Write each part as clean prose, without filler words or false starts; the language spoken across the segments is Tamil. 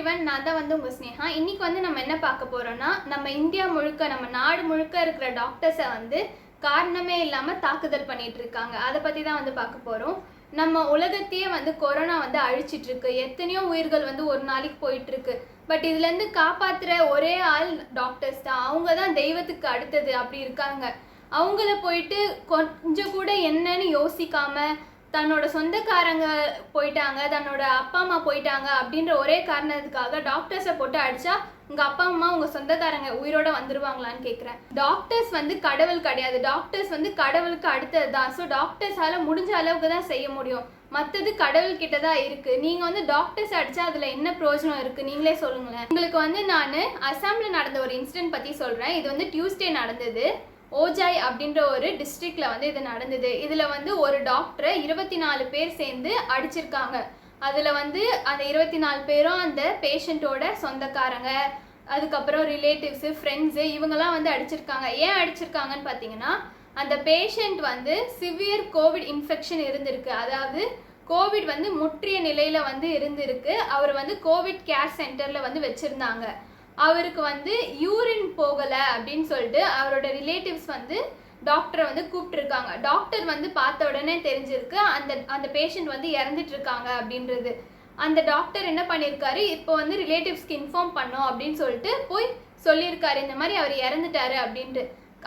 எவ்ரிவன், நான் தான் உங்க ஸ்னேகா. இன்னைக்கு நம்ம என்ன பார்க்க போறோம்னா, நம்ம இந்தியா முழுக்க, நம்ம நாடு முழுக்க இருக்கிற டாக்டர்ஸை காரணமே இல்லாம தாக்குதல் பண்ணிட்டு இருக்காங்க. அதை பத்தி தான் பார்க்க போறோம். நம்ம உலகத்தையே கொரோனா அழிச்சிட்டு இருக்கு. எத்தனையோ உயிர்கள் ஒரு நாளைக்கு போயிட்டு இருக்கு. பட் இதுல இருந்து காப்பாத்துற ஒரே ஆள் டாக்டர்ஸ் தான். அவங்க தான் தெய்வத்துக்கு அடுத்தது அப்படி இருக்காங்க. அவங்கள போயிட்டு கொஞ்சம் கூட என்னன்னு யோசிக்காம தன்னோட சொந்தக்காரங்க போயிட்டாங்க, தன்னோட அப்பா அம்மா போயிட்டாங்க அப்படின்ற ஒரே காரணத்துக்காக டாக்டர்ஸை போட்டு அடிச்சா உங்க அப்பா அம்மா உங்க சொந்தக்காரங்க உயிரோட வந்துருவாங்களான்னு கேட்குறேன். டாக்டர்ஸ் கடவுள் கிடையாது. டாக்டர்ஸ் கடவுளுக்கு அடுத்தது தான். ஸோ டாக்டர்ஸால முடிஞ்ச அளவுக்கு தான் செய்ய முடியும். மற்றது கடவுள் கிட்ட தான் இருக்கு. நீங்க டாக்டர்ஸ் அடிச்சா அதுல என்ன பிரயோஜனம் இருக்கு? நீங்களே சொல்லுங்களேன். உங்களுக்கு நான் அசாம்ல நடந்த ஒரு இன்சிடென்ட் பத்தி சொல்றேன். இது டியூஸ்டே நடந்தது. ஓஜாய் அப்படின்ற ஒரு டிஸ்ட்ரிக்ட்ல இது நடந்தது. இதுல ஒரு டாக்டரை 24 பேர் சேர்ந்து அடிச்சிருக்காங்க. அதுல அந்த 24 பேரும் அந்த பேஷண்டோட சொந்தக்காரங்க, அதுக்கப்புறம் ரிலேட்டிவ்ஸ், ஃப்ரெண்ட்ஸு, இவங்கெல்லாம் அடிச்சிருக்காங்க. ஏன் அடிச்சிருக்காங்கன்னு பார்த்தீங்கன்னா, அந்த பேஷண்ட் சிவியர் கோவிட் இன்ஃபெக்ஷன் இருந்திருக்கு. அதாவது கோவிட் முற்றிய நிலையில இருந்திருக்கு. அவர் கோவிட் கேர் சென்டர்ல வச்சிருந்தாங்க. அவருக்கு யூரின் போகலை அப்படின்னு சொல்லிட்டு அவரோட ரிலேட்டிவ்ஸ் டாக்டரை கூப்பிட்டுருக்காங்க. டாக்டர் பார்த்த உடனே தெரிஞ்சிருக்கு அந்த பேஷண்ட் இறந்துட்டு இருக்காங்க அப்படின்றது. அந்த டாக்டர் என்ன பண்ணியிருக்காரு, இப்போ ரிலேட்டிவ்ஸ்க்கு இன்ஃபார்ம் பண்ணோம் அப்படின்னு சொல்லிட்டு போய் சொல்லியிருக்காரு, இந்த மாதிரி அவர் இறந்துட்டாரு அப்படின்ட்டு.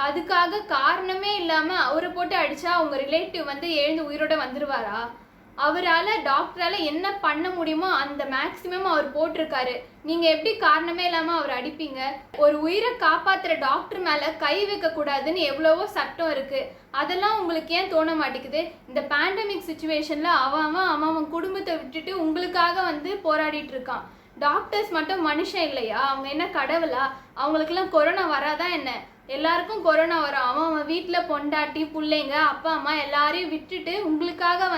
அதுக்காக காரணமே இல்லாமல் அவரை போட்டு அடித்தா அவங்க ரிலேட்டிவ் எழுந்து உயிரோட வந்துடுவாரா? அவரால் டாக்டரால் என்ன பண்ண முடியுமோ அந்த மேக்ஸிமம் அவர் போட்டிருக்காரு. நீங்கள் எப்படி காரணமே இல்லாமல் அவர் அடிப்பீங்க? ஒரு உயிரை காப்பாற்றுற டாக்டர் மேலே கை வைக்கக்கூடாதுன்னு எவ்வளவோ சட்டம் இருக்குது. அதெல்லாம் உங்களுக்கு ஏன் தோண மாட்டேங்குது? இந்த பேண்டமிக் சுச்சுவேஷனில் அவன் குடும்பத்தை விட்டுட்டு உங்களுக்காக போராடிட்டு இருக்கான். டாக்டர்ஸ் மட்டும் மனுஷன் இல்லையா? அவங்க என்ன கடவுளா? அவங்களுக்கெல்லாம் கொரோனா வராதான் என்ன? எல்லாருக்கும் கொரோனா வரும். அவன் வீட்டில் பொண்டாட்டி, பிள்ளைங்க, அப்பா அம்மா எல்லாரையும் விட்டுட்டு உங்களுக்காக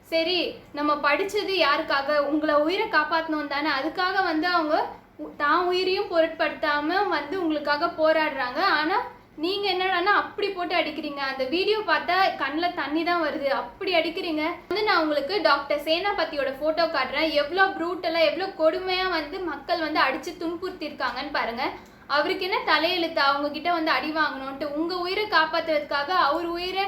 சரி நம்ம படித்தது யாருக்காக? உங்களை உயிரை காப்பாற்றணும் தானே. அதுக்காக அவங்க தான் உயிரையும் பொருட்படுத்தாமல் உங்களுக்காக போராடுறாங்க. ஆனால் நீங்கள் என்னடானா அப்படி போட்டு அடிக்கிறீங்க. அந்த வீடியோ பார்த்தா கண்ணில் தண்ணி தான் வருது. அப்படி அடிக்கிறீங்க. நான் உங்களுக்கு டாக்டர் சேனாபதியோட ஃபோட்டோ காட்டுறேன். எவ்வளோ ப்ரூட்டலாக, எவ்வளோ கொடுமையாக மக்கள் அடித்து துன்புறுத்திருக்காங்கன்னு பாருங்கள். அவருக்கு என்ன தலையெழுத்து அவங்க கிட்ட அடி வாங்கணும்ட்டு? உங்கள் உயிரை காப்பாற்றுறதுக்காக அவர் உயிரை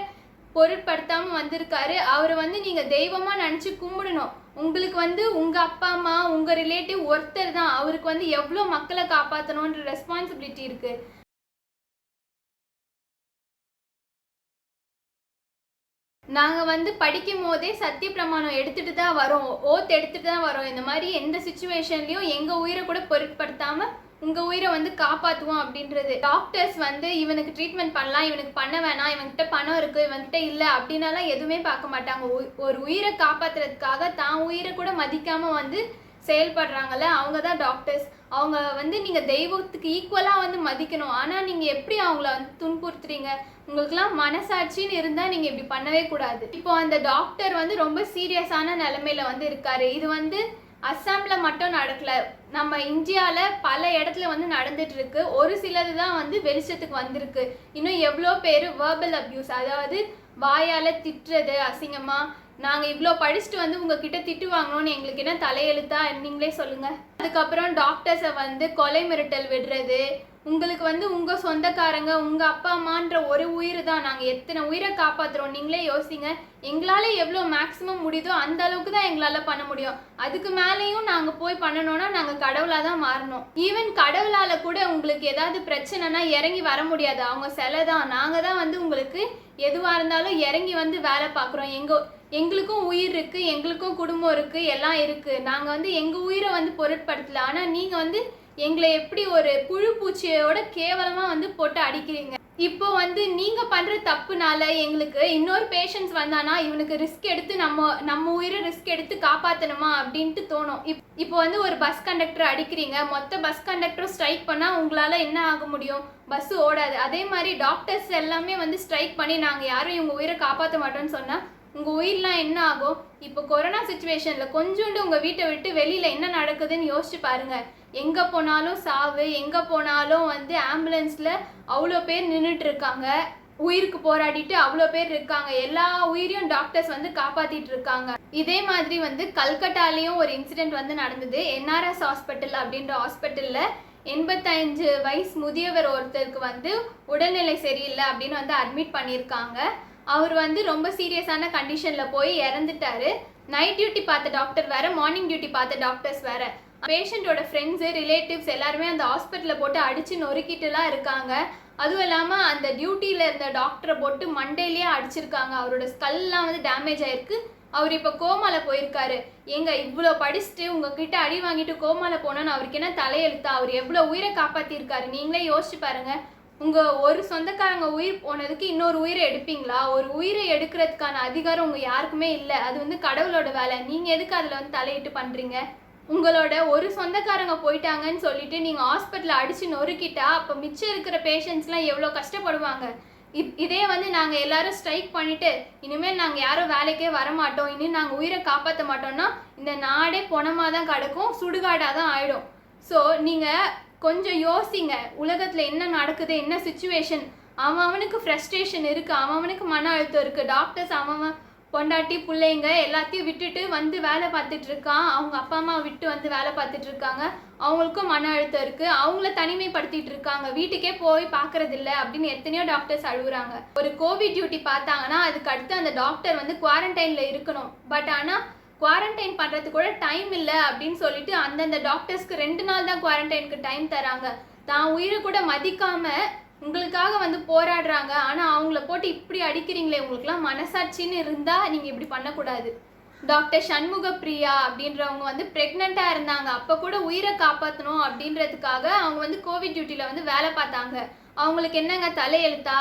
பொருட்படுத்தாமல் வந்திருக்காரு. அவரை நீங்க தெய்வமா நினைச்சு கும்பிடணும். உங்களுக்கு உங்க அப்பா அம்மா, உங்க ரிலேட்டிவ் ஒருத்தர் தான். அவருக்கு எவ்வளோ மக்களை காப்பாற்றணுன்ற ரெஸ்பான்சிபிலிட்டி இருக்கு. நாங்கள் படிக்கும் போதே சத்திய பிரமாணம் எடுத்துட்டு தான் வரோம், ஓத் எடுத்துட்டு தான் வரோம். இந்த மாதிரி எந்த சுச்சுவேஷன்லையும் எங்கள் உயிரை கூட பொருட்படுத்தாமல் உங்கள் உயிரை காப்பாற்றுவோம் அப்படின்றது. டாக்டர்ஸ் இவனுக்கு ட்ரீட்மெண்ட் பண்ணலாம், இவனுக்கு பண்ண வேணாம், இவன்கிட்ட பணம் இருக்குது, இவன்கிட்ட இல்லை அப்படின்னாலாம் எதுவுமே பார்க்க மாட்டாங்க. ஒரு உயிரை காப்பாற்றுறதுக்காக தான் உயிரை கூட மதிக்காமல் செயல்படுறாங்கல்ல, அவங்க தான் டாக்டர்ஸ். அவங்க நீங்கள் தெய்வத்துக்கு ஈக்குவலாக மதிக்கணும். ஆனால் நீங்கள் எப்படி அவங்கள துன்புறுத்துறீங்க? உங்களுக்குலாம் மனசாட்சின்னு இருந்தால் நீங்கள் இப்படி பண்ணவே கூடாது. இப்போ அந்த டாக்டர் ரொம்ப சீரியஸான நிலைமையில இருக்காரு. இது அஸ்ஸாம்ல மட்டும் நடக்கல, நம்ம இந்தியாவில் பல இடத்துல நடந்துட்டு இருக்கு. ஒரு சிலது தான் வெளிச்சத்துக்கு வந்திருக்கு. இன்னும் எவ்வளோ பேர் வேர்பல் அப்யூஸ், அதாவது வாயால் திட்டுறது அசிங்கமா. நாங்கள் இவ்வளோ படிச்சுட்டு உங்ககிட்ட திட்டு வாங்கணும்னு எங்களுக்கு என்ன தலையெழுத்தா? நீங்களே சொல்லுங்க. அதுக்கப்புறம் டாக்டர்ஸை கொலை மிரட்டல் விடுறது. உங்களுக்கு உங்கள் சொந்தக்காரங்க, உங்கள் அப்பா அம்மான்ற ஒரு உயிர் தான். நாங்கள் எத்தனை உயிரை காப்பாற்றுறோம் நீங்களே யோசிங்க. எங்களால் எவ்வளோ மேக்ஸிமம் முடியுதோ அந்த அளவுக்கு தான் எங்களால் பண்ண முடியும். அதுக்கு மேலேயும் நாங்கள் போய் பண்ணணும்னா நாங்கள் கடவுளாக தான் மாறணும். ஈவன் கடவுளால் கூட உங்களுக்கு ஏதாவது பிரச்சனைனா இறங்கி வர முடியாது. அவங்க சிலை தான். நாங்கள் தான் உங்களுக்கு எதுவாக இருந்தாலும் இறங்கி வேலை பார்க்குறோம். எங்களுக்கும் உயிர் இருக்குது, எங்களுக்கும் குடும்பம் இருக்குது, எல்லாம் இருக்குது. நாங்கள் எங்கள் உயிரை பொருட்படுத்தலை. ஆனால் நீங்கள் எங்களை எப்படி ஒரு புழு பூச்சியோட கேவலமாக போட்டு அடிக்கிறீங்க. இப்போ நீங்க பண்ற தப்புனால எங்களுக்கு இன்னொரு பேஷண்ட்ஸ் வந்தானா இவனுக்கு ரிஸ்க் எடுத்து நம்ம உயிரை ரிஸ்க் எடுத்து காப்பாற்றணுமா அப்படின்ட்டு தோணும். இப்போ ஒரு பஸ் கண்டக்டர் அடிக்கிறீங்க, மொத்த பஸ் கண்டக்டரும் ஸ்ட்ரைக் பண்ணா உங்களால என்ன ஆக முடியும்? பஸ் ஓடாது. அதே மாதிரி டாக்டர்ஸ் எல்லாமே ஸ்ட்ரைக் பண்ணி நாங்கள் யாரும் இவங்க உயிரை காப்பாற்ற மாட்டோம்னு சொன்னா உங்கள் உயிரெலாம் என்ன ஆகும்? இப்போ கொரோனா சுச்சுவேஷனில் கொஞ்சோண்டு உங்கள் வீட்டை விட்டு வெளியில் என்ன நடக்குதுன்னு யோசிச்சு பாருங்கள். எங்கே போனாலும் சாவு, எங்கே போனாலும் ஆம்புலன்ஸில் அவ்வளோ பேர் நின்றுட்டு இருக்காங்க. உயிருக்கு போராடிட்டு அவ்வளோ பேர் இருக்காங்க. எல்லா உயிரையும் டாக்டர்ஸ் வந்து காப்பாத்திட்டு இருக்காங்க. இதே மாதிரி வந்து கல்கட்டாலையும் ஒரு இன்சிடென்ட் வந்து நடந்தது. NRS ஹாஸ்பிட்டல் அப்படின்ற ஹாஸ்பிட்டல்ல 85 வயசு முதியவர் ஒருத்தருக்கு வந்து உடல்நிலை சரியில்லை அப்படின்னு வந்து அட்மிட் பண்ணியிருக்காங்க. அவர் வந்து ரொம்ப சீரியஸான கண்டிஷன்ல போய் இறந்துட்டாரு. நைட் டியூட்டி பார்த்த டாக்டர் வேற, மார்னிங் டியூட்டி பார்த்த டாக்டர்ஸ் வேற. பேஷண்டோட ஃப்ரெண்ட்ஸு ரிலேட்டிவ்ஸ் எல்லாருமே அந்த ஹாஸ்பிட்டலில் போட்டு அடித்து நொறுக்கிட்டுலாம் இருக்காங்க. அதுவும் இல்லாமல் அந்த டியூட்டியில் இருந்த டாக்டரை போட்டு மண்டையிலேயே அடிச்சிருக்காங்க. அவரோட ஸ்கல்லாம் வந்து டேமேஜ் ஆயிருக்கு. அவர் இப்போ கோமால போயிருக்காரு. எங்க இவ்வளோ படிச்சுட்டு உங்ககிட்ட அடி வாங்கிட்டு கோமால போனோன்னு அவருக்கு என்ன தலையெழுத்தா? அவர் எவ்வளோ உயிரை காப்பாற்றிருக்காரு. நீங்களே யோசிச்சு பாருங்க. ஒரு சொந்தக்காரங்க உயிர் போனதுக்கு இன்னொரு உயிரை எடுப்பீங்களா? ஒரு உயிரை எடுக்கிறதுக்கான அதிகாரம் உங்க யாருக்குமே இல்லை. அது வந்து கடவுளோட வேலை. நீங்க எதுக்கு அதில் வந்து தலையிட்டு பண்றீங்க? உங்களோட ஒரு சொந்தக்காரங்க போயிட்டாங்கன்னு சொல்லிட்டு நீங்க ஹாஸ்பிட்டலில் அடிச்சு நொறுக்கிட்டா அப்போ மிச்சம் இருக்கிற பேஷண்ட்ஸ்லாம் எவ்வளோ கஷ்டப்படுவாங்க. இதே வந்து நாங்கள் எல்லாரும் ஸ்ட்ரைக் பண்ணிட்டு இனிமேல் நாங்கள் யாரும் வேலைக்கே வரமாட்டோம், இனி நாங்கள் உயிரை காப்பாற்ற மாட்டோம்னா இந்த நாடே பொணமாக தான் கிடக்கும், சுடுகாடாக தான் ஆயிடும். ஸோ நீங்கள் கொஞ்சம் யோசிங்க. உலகத்தில் என்ன நடக்குது, என்ன சுச்சுவேஷன். அவனுக்கு ஃப்ரஸ்ட்ரேஷன் இருக்குது, அவனுக்கு மன அழுத்தம் இருக்குது. டாக்டர்ஸ் அவன் பொண்டாட்டி பிள்ளைங்க எல்லாத்தையும் விட்டுட்டு வந்து வேலை பார்த்துட்டு இருக்கான். அவங்க அப்பா அம்மா விட்டு வந்து வேலை பார்த்துட்டு இருக்காங்க. அவங்களுக்கும் மன அழுத்தம் இருக்குது. அவங்கள தனிமைப்படுத்திட்டு இருக்காங்க. வீட்டுக்கே போய் பார்க்கறது இல்லை அப்படின்னு எத்தனையோ டாக்டர்ஸ் அழுகுறாங்க. ஒரு கோவிட் டியூட்டி பார்த்தாங்கன்னா அதுக்கு அடுத்து அந்த டாக்டர் வந்து குவாரண்டைனில் இருக்கணும். பட் ஆனால் குவாரண்டைன் பண்ணுறதுக்கு கூட டைம் இல்லை அப்படின்னு சொல்லிட்டு அந்தந்த டாக்டர்ஸ்க்கு 2 நாள் தான் குவாரண்டைனுக்கு டைம் தராங்க. தான் உயிரை கூட மதிக்காமல் உங்களுக்காக வந்து போராடுறாங்க. ஆனால் அவங்கள போட்டு இப்படி அடிக்கிறீங்களே, உங்களுக்குலாம் மனசாட்சின்னு இருந்தால் நீங்கள் இப்படி பண்ணக்கூடாது. டாக்டர் சண்முக பிரியா அப்படின்றவங்க வந்து ப்ரெக்னெண்ட்டாக இருந்தாங்க. அப்போ கூட உயிரை காப்பாற்றணும் அப்படின்றதுக்காக அவங்க வந்து கோவிட் டியூட்டியில் வந்து வேலை பார்த்தாங்க. அவங்களுக்கு என்னங்க தலையெழுத்தா?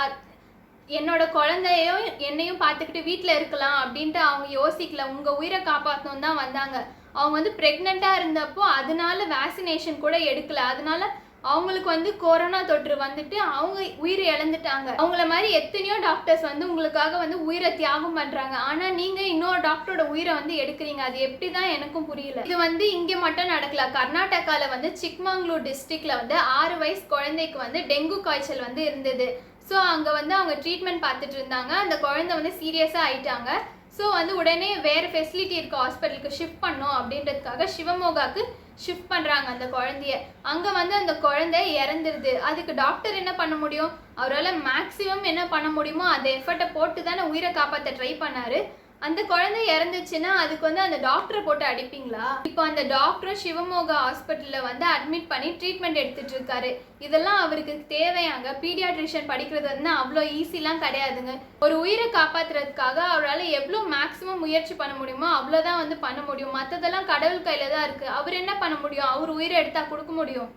என்னோட குழந்தையும் என்னையும் பார்த்துக்கிட்டு வீட்டில் இருக்கலாம் அப்படின்ட்டு அவங்க யோசிக்கல. உங்கள் உயிரை காப்பாற்றணும் தான் வந்தாங்க. அவங்க வந்து ப்ரெக்னெண்ட்டாக இருந்தப்போ அதனால வேக்சினேஷன் கூட எடுக்கல. அதனால அவங்களுக்கு வந்து கொரோனா தொற்று வந்துட்டு அவங்க உயிரை இழந்துட்டாங்க. அவங்கள மாதிரி எத்தனையோ டாக்டர்ஸ் வந்து உங்களுக்காக வந்து உயிரை தியாகம் பண்றாங்க. ஆனா நீங்க இன்னொரு டாக்டரோட உயிரை வந்து எடுக்கிறீங்க. அது எப்படிதான் எனக்கும் புரியல. இது வந்து இங்க மட்டும் நடக்கல. கர்நாடகால வந்து சிக்மங்களூர் டிஸ்ட்ரிக்ட்ல வந்து 6 வயசு குழந்தைக்கு வந்து டெங்கு காய்ச்சல் வந்து இருந்தது. ஸோ அங்கே வந்து அவங்க ட்ரீட்மெண்ட் பார்த்துட்டு இருந்தாங்க. அந்த குழந்தை வந்து சீரியஸாக ஆயிட்டாங்க. ஸோ வந்து உடனே வேறு ஃபெசிலிட்டி இருக்க ஹாஸ்பிட்டலுக்கு ஷிஃப்ட் பண்ணோம் அப்படின்றதுக்காக சிவமோகாவுக்கு ஷிஃப்ட் பண்ணுறாங்க அந்த குழந்தைய. அங்கே வந்து அந்த குழந்தை இறந்துருது. அதுக்கு டாக்டர் என்ன பண்ண முடியும்? அவரால் மேக்ஸிமம் என்ன பண்ண முடியுமோ அந்த எஃபர்ட்டை போட்டு தானே உயிரை காப்பாற்ற ட்ரை பண்ணார். அந்த குழந்தை இறந்துச்சுன்னா அதுக்கு வந்து அந்த டாக்டரை போட்டு அடிப்பீங்களா? இப்போ அந்த டாக்டரும் சிவமோகா ஹாஸ்பிட்டலில் வந்து அட்மிட் பண்ணி ட்ரீட்மெண்ட் எடுத்துட்டு இருக்காரு. இதெல்லாம் அவருக்கு தேவையாங்க? பீடியாட்ரிஷியன் படிக்கிறது வந்து அவ்வளோ ஈஸிலாம் கிடையாதுங்க. ஒரு உயிரை காப்பாற்றுறதுக்காக அவரால் எவ்வளோ மேக்ஸிமம் முயற்சி பண்ண முடியுமோ அவ்வளோதான் வந்து பண்ண முடியும். மற்றதெல்லாம் கடவுள் கையில் தான் இருக்குது. அவர் என்ன பண்ண முடியும்? அவர் உயிரை எடுத்தால் கொடுக்க முடியும்.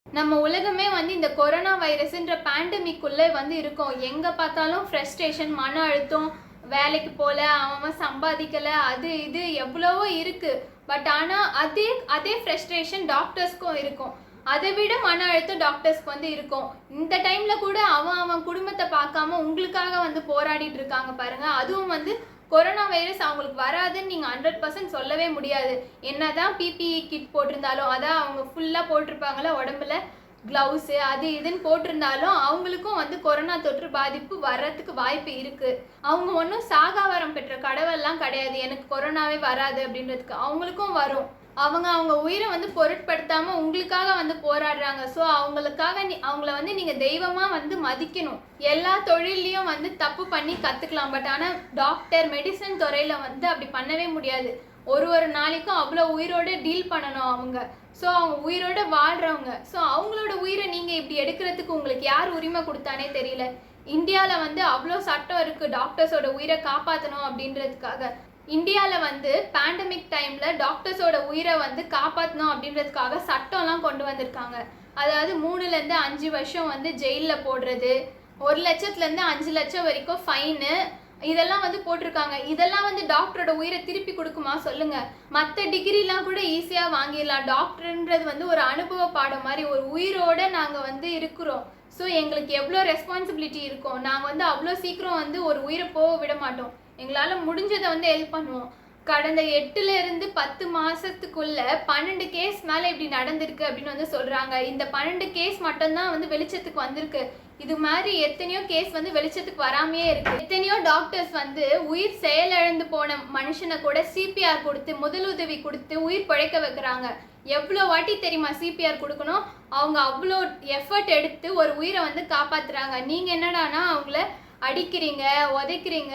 நம்ம உலகமே வந்து இந்த கொரோனா வைரஸ்ன்ற பேண்டமிக்குள்ளே வந்து இருக்கோம். எங்கே பார்த்தாலும் ஃப்ரஸ்ட்ரேஷன், மன அழுத்தம், வேலைக்கு போகல, அவன் சம்பாதிக்கலை, அது இது எவ்வளவோ இருக்குது. பட் ஆனால் அதே ஃப்ரஸ்ட்ரேஷன் டாக்டர்ஸ்க்கும் இருக்கும். அதை விட மன அழுத்தம் டாக்டர்ஸ்க்கு வந்து இருக்கும். இந்த டைமில் கூட அவன் குடும்பத்தை பார்க்காம உங்களுக்காக வந்து போராடிட்டு இருக்காங்க பாருங்கள். அதுவும் வந்து கொரோனா வைரஸ் அவங்களுக்கு வராதுன்னு நீங்கள் 100% சொல்லவே முடியாது. என்னதான் பிபிஇ கிட் போட்டிருந்தாலும், அதான் அவங்க ஃபுல்லாக போட்டிருப்பாங்களே உடம்புல க்ளவுஸு அது இதுன்னு போட்டிருந்தாலும் அவங்களுக்கும் வந்து கொரோனா தொற்று பாதிப்பு வர்றதுக்கு வாய்ப்பு இருக்குது. அவங்க ஒன்றும் சாகாவரம் பெற்ற கடவுள்லாம் கிடையாது எனக்கு கொரோனாவே வராது அப்படின்றதுக்கு. அவங்களுக்கும் வரும். அவங்க உயிரை வந்து பொருட்படுத்தாமல் உங்களுக்காக வந்து போராடுறாங்க. ஸோ அவங்கள வந்து நீங்கள் தெய்வமாக வந்து மதிக்கணும். எல்லா தொழிலையும் வந்து தப்பு பண்ணி கற்றுக்கலாம். பட் ஆனால் டாக்டர், மெடிசன் துறையில் வந்து அப்படி பண்ணவே முடியாது. ஒரு நாளைக்கும் அவ்வளோ உயிரோடு டீல் பண்ணணும் அவங்க. ஸோ அவங்க உயிரோடு வாழ்கிறவங்க. ஸோ அவங்களோட உயிரை நீங்கள் இப்படி எடுக்கிறதுக்கு உங்களுக்கு யார் உரிமை கொடுத்தானே தெரியல. இந்தியாவில் வந்து அவ்வளோ சட்டம் இருக்குது டாக்டர்ஸோட உயிரை காப்பாற்றணும் அப்படின்றதுக்காக. இந்தியாவில் வந்து பேண்டமிக் டைமில் டாக்டர்ஸோட உயிரை வந்து காப்பாற்றணும் அப்படின்றதுக்காக சட்டம்லாம் கொண்டு வந்திருக்காங்க. அதாவது 3லேருந்து 5 வருஷம் வந்து ஜெயிலில் போடுறது, 1 லட்சத்துலேருந்து 5 லட்சம் வரைக்கும் ஃபைனு, இதெல்லாம் வந்து போட்டிருக்காங்க. இதெல்லாம் வந்து டாக்டரோட உயிரை திருப்பி கொடுக்குமா சொல்லுங்கள்? மற்ற டிகிரிலாம் கூட ஈஸியாக வாங்கிடலாம். டாக்டர்ன்றது வந்து ஒரு அனுபவ பாடம் மாதிரி. ஒரு உயிரோடு நாங்கள் வந்து இருக்கிறோம். ஸோ எங்களுக்கு எவ்வளோ ரெஸ்பான்சிபிலிட்டி இருக்கும். நாங்கள் வந்து அவ்வளோ சீக்கிரம் வந்து ஒரு உயிரை போக விட மாட்டோம். எங்களால் முடிஞ்சதை வந்து ஹெல்ப் பண்ணுவோம். கடந்த 8ல இருந்து 10 மாசத்துக்குள்ள 12 கேஸ் மேல இப்படி நடந்திருக்கு அப்படின்னு வந்து சொல்றாங்க. இந்த 12 கேஸ் மட்டும்தான் வந்து வெளிச்சத்துக்கு வந்திருக்கு. இது மாதிரி எத்தனையோ கேஸ் வந்து வெளிச்சத்துக்கு வராமையே இருக்கு. எத்தனையோ டாக்டர்ஸ் வந்து உயிர் செயலிழந்து போன மனுஷனை கூட சிபிஆர் கொடுத்து முதலுதவி கொடுத்து உயிர் பிழைக்க வைக்கிறாங்க. எவ்வளோ வாட்டி தெரியுமா சிபிஆர் கொடுக்கணும்? அவங்க அவ்வளோ எஃபர்ட் எடுத்து ஒரு உயிரை வந்து காப்பாத்துறாங்க. நீங்க என்னடானா அவங்கள அடிக்கிறீங்க, உதைக்கிறீங்க,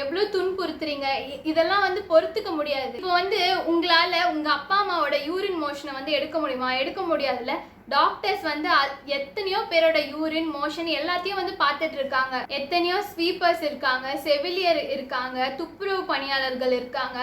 எவ்வளோ துன்புறுத்துறீங்க. இதெல்லாம் வந்து பொறுத்துக்க முடியாது. இப்போ வந்து உங்களால உங்க அப்பா அம்மாவோட யூரின் மோஷனை வந்து எடுக்க முடியுமா? எடுக்க முடியாதுல்ல. டாக்டர்ஸ் வந்து எத்தனையோ பேரோட யூரின் மோஷன் எல்லாத்தையும் வந்து பார்த்துட்டு இருக்காங்க. எத்தனையோ ஸ்வீப்பர்ஸ் இருக்காங்க, செவிலியர் இருக்காங்க, துப்புரவு பணியாளர்கள் இருக்காங்க,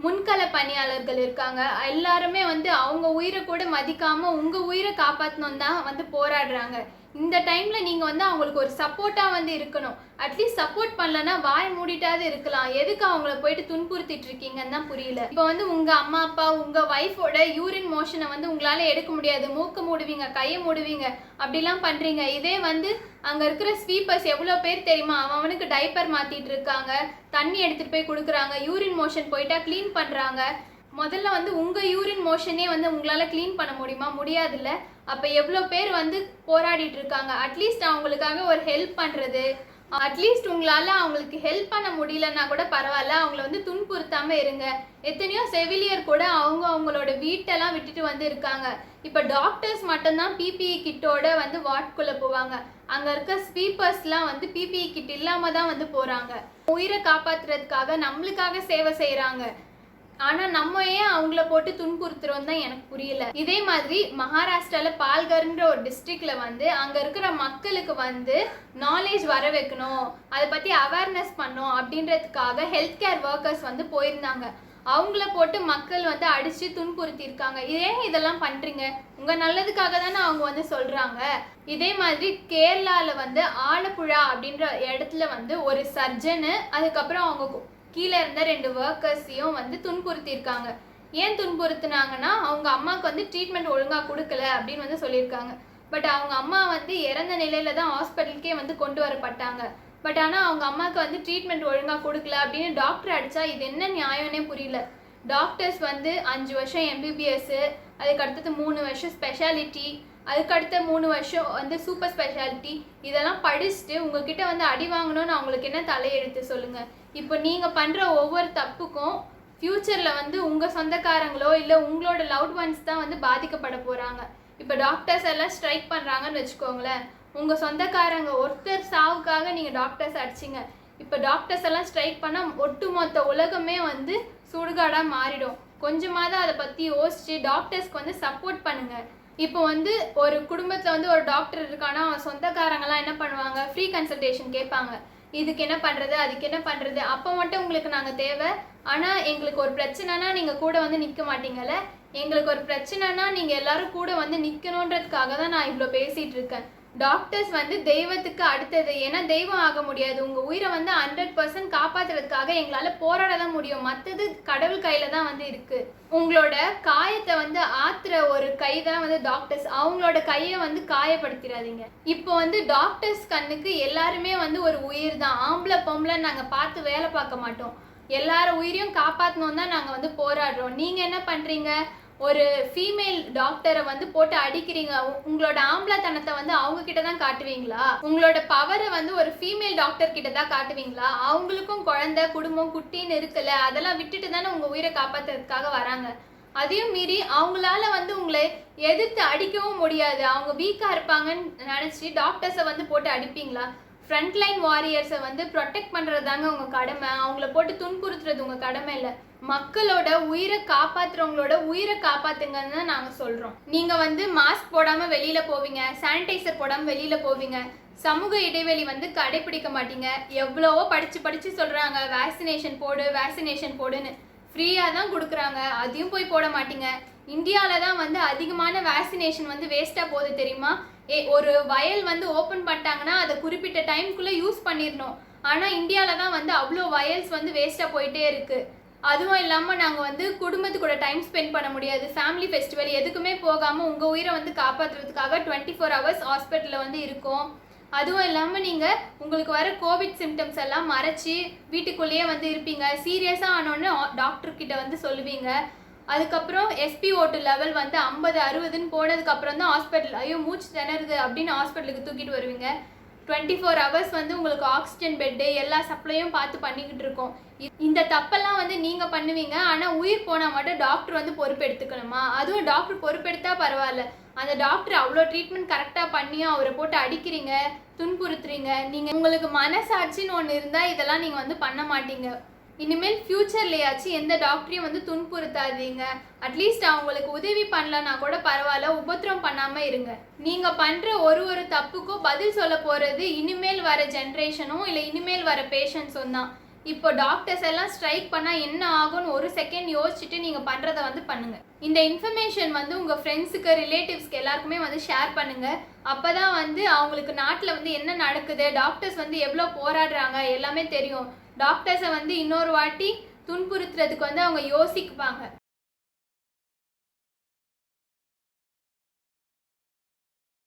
முன்கள பணியாளர்கள் இருக்காங்க. எல்லாருமே வந்து அவங்க உயிரை கூட மதிக்காம உங்க உயிரை காப்பாற்றணும் தான் வந்து போராடுறாங்க. இந்த டைம்ல நீங்க வந்து அவங்களுக்கு ஒரு சப்போர்ட்டா வந்து இருக்கணும். அட்லீஸ்ட் சப்போர்ட் பண்ணலன்னா வாய் மூடிட்டாவது இருக்கலாம். எதுக்கு அவங்கள போயிட்டு துன்புறுத்திட்டு இருக்கீங்கன்னு தான் புரியல. இப்போ வந்து உங்க அம்மா அப்பா உங்க ஒய்ஃபோட யூரின் மோஷனை வந்து உங்களால எடுக்க முடியாது. மூக்க மூடுவீங்க, கையை மூடுவீங்க, அப்படிலாம் பண்றீங்க. இதே வந்து அங்க இருக்கிற ஸ்வீப்பர்ஸ் எவ்வளோ பேர் தெரியுமா? அவனுக்கு டைப்பர் மாத்திட்டு இருக்காங்க, தண்ணி எடுத்துட்டு போய் கொடுக்குறாங்க, யூரின் மோஷன் போயிட்டா கிளீன் பண்றாங்க. முதல்ல வந்து உங்க யூரின் மோஷனே வந்து உங்களால கிளீன் பண்ண முடியுமா? முடியாதுல்ல. அப்ப எவ்வளோ பேர் வந்து போராடிட்டு இருக்காங்க. அட்லீஸ்ட் அவங்களுக்காக ஒரு ஹெல்ப் பண்றது, அட்லீஸ்ட் உங்களால அவங்களுக்கு ஹெல்ப் பண்ண முடியலன்னா கூட பரவாயில்ல, அவங்கள வந்து துன்புறுத்தாம இருங்க. எத்தனையோ செவிலியர் கூட அவங்களோட வீட்டெல்லாம் விட்டுட்டு வந்து இருக்காங்க. இப்ப டாக்டர்ஸ் மட்டும்தான் பிபிஇ கிட்டோட வந்து வார்டுக்குள்ள போவாங்க. அங்க இருக்க ஸ்வீப்பர்ஸ்லாம் வந்து பிபிஇ கிட் இல்லாம தான் வந்து போறாங்க. உயிரை காப்பாத்துறதுக்காக நம்மளுக்காக சேவை செய்யறாங்க. ஆனா நம்ம ஏன் அவங்கள போட்டு துன்புறுத்துறோம் தான் எனக்கு புரியல. இதே மாதிரி மகாராஷ்டிரால பால்கர்ன்ற ஒரு டிஸ்ட்ரிக்ட்ல வந்து அங்க இருக்கிற மக்களுக்கு வந்து நாலேஜ் வர வைக்கணும், அதை பத்தி அவேர்னஸ் பண்ணணும் அப்படின்றதுக்காக ஹெல்த் கேர் ஒர்க்கர்ஸ் வந்து போயிருந்தாங்க. அவங்கள போட்டு மக்கள் வந்து அடிச்சு துன்புறுத்தி இருக்காங்க. ஏன் இதெல்லாம் பண்றீங்க? உங்க நல்லதுக்காக தானே அவங்க வந்து சொல்றாங்க. இதே மாதிரி கேரளால வந்து ஆலப்புழா அப்படின்ற இடத்துல வந்து ஒரு சர்ஜனு அதுக்கப்புறம் அவங்க கீழே இருந்த 2 ஒர்க்கர்ஸையும் வந்து துன்புறுத்தி இருக்காங்க. ஏன் துன்புறுத்தினாங்கன்னா அவங்க அம்மாவுக்கு வந்து ட்ரீட்மெண்ட் ஒழுங்கா கொடுக்கல அப்படின்னு வந்து சொல்லியிருக்காங்க. பட் அவங்க அம்மா வந்து இறந்த நிலையில தான் ஹாஸ்பிட்டலுக்கே வந்து கொண்டு வரப்பட்டாங்க. பட் ஆனால் அவங்க அம்மாவுக்கு வந்து ட்ரீட்மெண்ட் ஒழுங்கா கொடுக்கல அப்படின்னு டாக்டர் அடிச்சா இது என்ன நியாயம்னே புரியல. டாக்டர்ஸ் வந்து 5 வருஷம் எம்பிபிஎஸ், அதுக்கு அடுத்தது 3 வருஷம் ஸ்பெஷாலிட்டி, அதுக்கடுத்த 3 வருஷம் வந்து சூப்பர் ஸ்பெஷாலிட்டி, இதெல்லாம் படிச்சுட்டு உங்ககிட்ட வந்து அடி வாங்கணும்னு அவங்களுக்கு என்ன தலையெழுத்து சொல்லுங்க. இப்போ நீங்க பண்ற ஒவ்வொரு தப்புக்கும் ஃபியூச்சர்ல வந்து உங்க சொந்தக்காரங்களோ இல்லை உங்களோட லவ்ட் ஒன்ஸ் தான் வந்து பாதிக்கப்பட போறாங்க. இப்போ டாக்டர்ஸ் எல்லாம் ஸ்ட்ரைக் பண்றாங்கன்னு வச்சுக்கோங்களேன். உங்க சொந்தக்காரங்க ஒருத்தர் சாவுக்காக நீங்க டாக்டர்ஸ் அடிச்சிங்க. இப்போ டாக்டர்ஸ் எல்லாம் ஸ்ட்ரைக் பண்ணா ஒட்டுமொத்த உலகமே வந்து சுடுகாடா மாறிடும். கொஞ்சமாவது அதை பத்தி யோசிச்சு டாக்டர்ஸ்க்கு வந்து சப்போர்ட் பண்ணுங்க. இப்போ வந்து ஒரு குடும்பத்துல வந்து ஒரு டாக்டர் இருக்கானா அவன் சொந்தக்காரங்கலாம் என்ன பண்ணுவாங்க? ஃப்ரீ கன்சல்டேஷன் கேட்பாங்க. இதுக்கு என்ன பண்றது, அதுக்கு என்ன பண்றது, அப்போ மட்டும் உங்களுக்கு நாங்க தேவை. ஆனா எங்களுக்கு ஒரு பிரச்சனைனா நீங்க கூட வந்து நிக்க மாட்டீங்கல்ல. எங்களுக்கு ஒரு பிரச்சனைனா நீங்க எல்லாரும் கூட வந்து நிக்கணுன்றதுக்காக தான் நான் இவ்வளோ பேசிட்டு இருக்கேன். டாக்டர்ஸ் வந்து தெய்வத்துக்கு அடுத்தது. ஏன்னா தெய்வம் ஆக முடியாது. உங்க உயிரை வந்து 100% காப்பாத்துறதுக்காக எங்களால போராட தான் முடியும். மற்றது கடவுள் கையில தான் வந்து இருக்கு. உங்களோட காயத்தை வந்து ஆத்துற ஒரு கை தான் வந்து டாக்டர்ஸ். அவங்களோட கையை வந்து காயப்படுத்திடாதீங்க. இப்போ வந்து டாக்டர்ஸ் கண்ணுக்கு எல்லாருமே வந்து ஒரு உயிர் தான். ஆம்பளை பொம்பளை நாங்க பார்த்து வேலை பார்க்க மாட்டோம். எல்லார உயிரையும் காப்பாற்றணும் தான் நாங்க வந்து போராடுறோம். நீங்க என்ன பண்றீங்க? ஒரு ஃபீமேல் டாக்டரை வந்து போட்டு அடிக்கிறீங்க. உங்களோட ஆம்பளத்தனத்தை வந்து அவங்க கிட்ட தான் காட்டுவீங்களா? உங்களோட பவரை வந்து ஒரு ஃபீமேல் டாக்டர் கிட்ட தான் காட்டுவீங்களா? அவங்களுக்கும் குழந்தை குடும்பம் குட்டின்னு இருக்குல்ல, அதெல்லாம் விட்டுட்டு தானே உங்க உயிரை காப்பாத்துறதுக்காக வராங்க. அதையும் மீறி அவங்களால வந்து உங்களை எதிர்த்து அடிக்கவும் முடியாது. அவங்க வீக்கா இருப்பாங்கன்னு நினைச்சு டாக்டர்ஸை வந்து போட்டு அடிப்பீங்களா? ஃப்ரண்ட்லைன் வாரியர்ஸை வந்து ப்ரொடெக்ட் பண்ணுறது தாங்க உங்கள் கடமை. அவங்கள போட்டு துன்புறுத்துறது உங்கள் கடமை இல்லை. மக்களோட உயிரை காப்பாற்றுறவங்களோட உயிரை காப்பாற்றுங்கன்னு தான் நாங்கள் சொல்கிறோம். நீங்கள் வந்து மாஸ்க் போடாமல் வெளியில் போவீங்க, சானிடைசர் போடாமல் வெளியில் போவீங்க, சமூக இடைவெளி வந்து கடைபிடிக்க மாட்டீங்க. எவ்வளவோ படித்து சொல்கிறாங்க வேக்சினேஷன் போடு வேக்சினேஷன் போடுன்னு. ஃப்ரீயாக தான் கொடுக்குறாங்க, அதையும் போய் போட மாட்டீங்க. இந்தியாவில் தான் வந்து அதிகமான வேக்சினேஷன் வந்து வேஸ்ட்டாக போகுது தெரியுமா? ஒரு வயல் வந்து ஓப்பன் பண்ணிட்டாங்கன்னா அதை குறிப்பிட்ட டைம்குள்ளே யூஸ் பண்ணிடணும். ஆனால் இந்தியாவில் தான் வந்து அவ்வளோ வயல்ஸ் வந்து வேஸ்ட்டாக போயிட்டே இருக்குது. அதுவும் இல்லாமல் நாங்கள் வந்து குடும்பத்து கூட டைம் ஸ்பெண்ட் பண்ண முடியாது. ஃபேமிலி ஃபெஸ்டிவல் எதுக்குமே போகாமல் உங்கள் உயிரை வந்து காப்பாற்றுறதுக்காக 24 hours ஹாஸ்பிட்டலில் வந்து இருக்கோம். அதுவும் இல்லாமல் நீங்கள் உங்களுக்கு வர கோவிட் சிம்டம்ஸ் எல்லாம் மறைச்சி வீட்டுக்குள்ளேயே வந்து இருப்பீங்க. சீரியஸாக ஆனோன்னு டாக்டர்கிட்ட வந்து சொல்லுவீங்க. அதுக்கப்புறம் SpO2 லெவல் வந்து 50-60ன்னு போனதுக்கப்புறம் தான் ஹாஸ்பிட்டல், ஐயோ மூச்சு திணறுது அப்படின்னு ஹாஸ்பிட்டலுக்கு தூக்கிட்டு வருவீங்க. 24 ஹவர்ஸ் வந்து உங்களுக்கு ஆக்சிஜன் பெட்டு எல்லா சப்ளையும் பார்த்து பண்ணிக்கிட்டு இருக்கோம். இந்த தப்பெல்லாம் வந்து நீங்கள் பண்ணுவீங்க. ஆனால் உயிர் போனால் மட்டும் டாக்டர் வந்து பொறுப்பு எடுத்துக்கணுமா? அதுவும் டாக்டர் பொறுப்பெடுத்தா பரவாயில்ல, அந்த டாக்டர் அவ்வளோ ட்ரீட்மெண்ட் கரெக்டாக பண்ணியும் அவரை போட்டு அடிக்கிறீங்க, துன்புறுத்துறீங்க. நீங்கள் உங்களுக்கு மனசாட்சின்னு ஒன்று இருந்தால் இதெல்லாம் நீங்கள் வந்து பண்ண மாட்டீங்க. இனிமேல் ஃப்யூச்சர்லையாச்சும் எந்த டாக்டரையும் வந்து துன்புறுத்தாதீங்க. அட்லீஸ்ட் அவங்களுக்கு உதவி பண்ணலன்னா கூட பரவாயில்ல, உபத்திரம் பண்ணாமல் இருங்க. நீங்கள் பண்ணுற ஒரு தப்புக்கும் பதில் சொல்ல போகிறது இனிமேல் வர ஜென்ரேஷனும் இல்லை இனிமேல் வர பேஷண்ட்ஸும் தான். இப்போ டாக்டர்ஸ் எல்லாம் ஸ்ட்ரைக் பண்ணால் என்ன ஆகும்னு ஒரு செகண்ட் யோசிச்சுட்டு நீங்கள் பண்ணுறதை வந்து பண்ணுங்கள். இந்த இன்ஃபர்மேஷன் வந்து உங்கள் ஃப்ரெண்ட்ஸுக்கு, ரிலேட்டிவ்ஸ்க்கு எல்லாருக்குமே வந்து ஷேர் பண்ணுங்கள். அப்போ தான் வந்து அவங்களுக்கு நாட்டில் வந்து என்ன நடக்குது, டாக்டர்ஸ் வந்து எவ்வளோ போராடுறாங்க எல்லாமே தெரியும். டாக்டர்ஸை வந்து இன்னொரு வாட்டி துன்புறுத்துறதுக்கு வந்து அவங்க யோசிப்பாங்க.